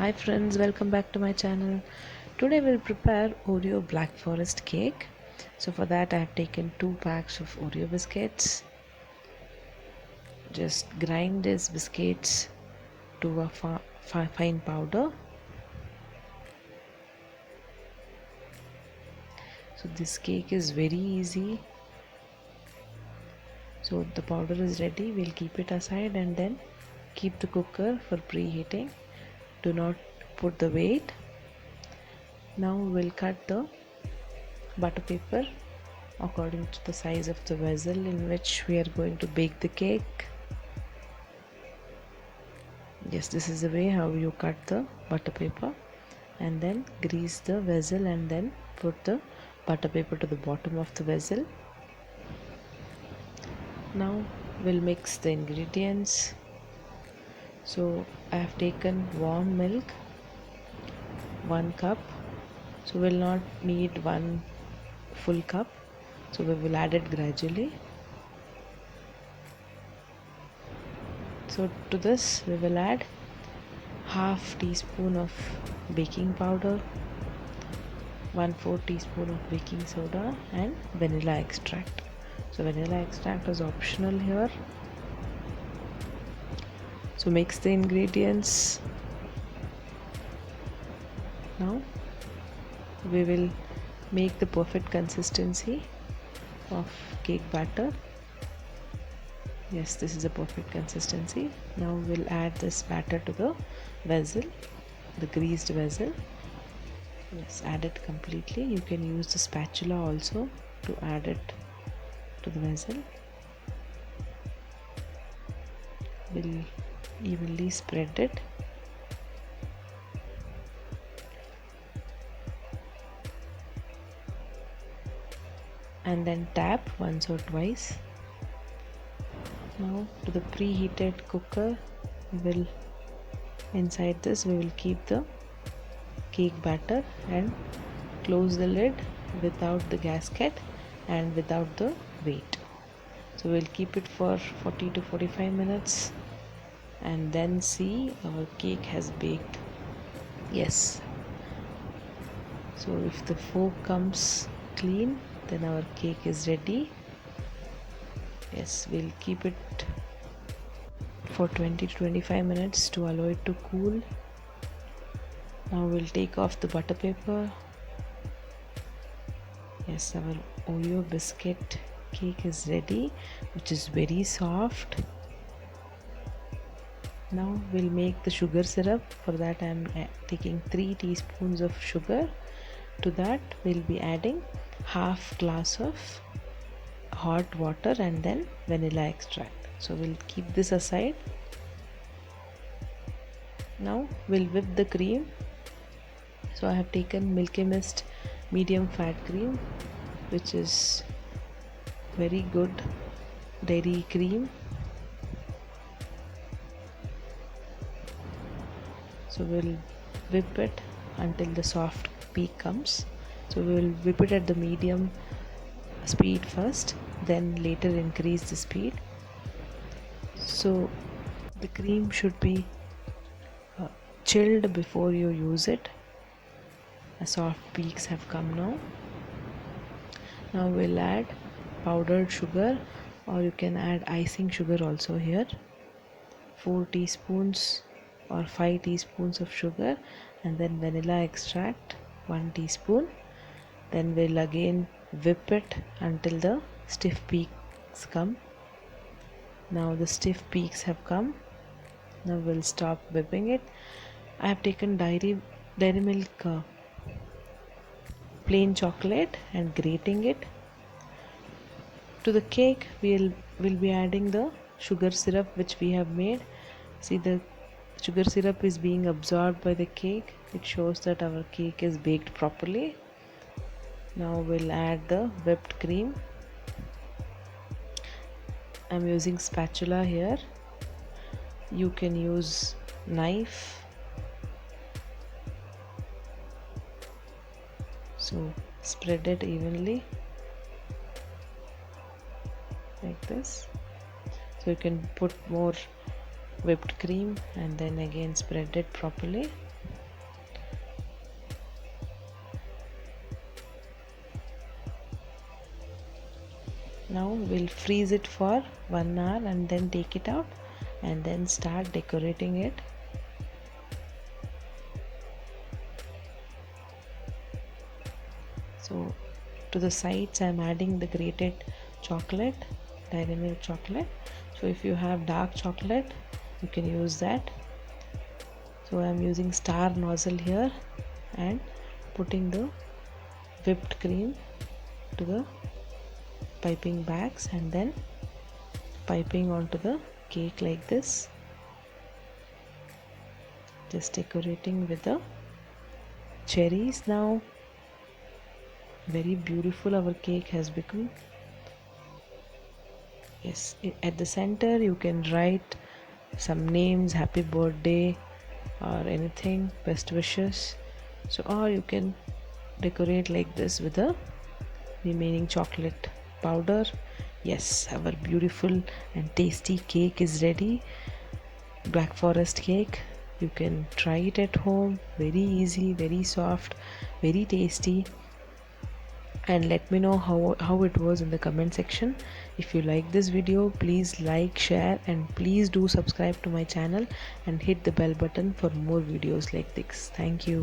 Hi friends, welcome back to my channel. Today we'll prepare Oreo Black Forest cake. So for that I have taken 2 packs of Oreo biscuits. Just grind these biscuits to a fine powder. So this cake is very easy. So the powder is ready. We'll keep it aside and then keep the cooker for preheating. Do not put the weight. Now we'll cut the butter paper according to the size of the vessel in which we are going to bake the cake. Yes, this is the way how you cut the butter paper, and then grease the vessel and then put the butter paper to the bottom of the vessel. Now we'll mix the ingredients. So I have taken warm milk 1 cup, so we'll not need 1 full cup, so we will add it gradually. So to this we will add half teaspoon of baking powder, 1/4 teaspoon of baking soda and vanilla extract. So vanilla extract is optional here. So mix the ingredients. Now we will make the perfect consistency of cake batter. Yes, this is a perfect consistency. Now we'll add this batter to the vessel, the greased vessel. Yes, add it completely. You can use the spatula also to add it to the vessel. We'll evenly spread it. And then tap once or twice. Now to the preheated cooker, inside this we will keep the cake batter and close the lid without the gasket and without the weight. So we'll keep it for 40 to 45 minutes and then see our cake has baked. Yes, so if the fork comes clean, then our cake is ready. Yes, we'll keep it for 20 to 25 minutes to allow it to cool. Now we'll take off the butter paper. Yes, our Oreo biscuit cake is ready, which is very soft. Now we'll make the sugar syrup. For that I'm taking 3 teaspoons of sugar. To that we'll be adding half glass of hot water and then vanilla extract. So we'll keep this aside. Now we'll whip the cream. So I have taken Milky Mist medium fat cream, which is very good dairy cream. So we'll whip it until the soft peak comes. So we will whip it at the medium speed first, then later increase the speed. So the cream should be chilled before you use it. The soft peaks have come now. Now we'll add powdered sugar, or you can add icing sugar also here. 4 teaspoons or 5 teaspoons of sugar, and then vanilla extract 1 teaspoon. Then we'll again whip it until the stiff peaks come. Now the stiff peaks have come. Now we'll stop whipping it. I have taken dairy milk plain chocolate and grating it. To the cake we'll be adding the sugar syrup which we have made. See, the sugar syrup is being absorbed by the cake. It shows that our cake is baked properly. Now we'll add the whipped cream. I'm using spatula here. You can use knife. So spread it evenly like this. So you can put more whipped cream and then again spread it properly. Now we'll freeze it for 1 hour and then take it out and then start decorating it. So to the sides I'm adding the grated chocolate, dairy milk chocolate. So if you have dark chocolate you can use that. So I'm using star nozzle here and putting the whipped cream to the piping bags and then piping onto the cake like this, just decorating with the cherries. Now very beautiful our cake has become. Yes, at the center you can write some names, happy birthday or anything, best wishes. So or you can decorate like this with the remaining chocolate powder. Yes, our beautiful and tasty cake is ready. Black forest cake. You can try it at home. Very easy, very soft, very tasty. And let me know how it was in the comment section. If you like this video, please like, share, and please do subscribe to my channel and hit the bell button for more videos like this. Thank you.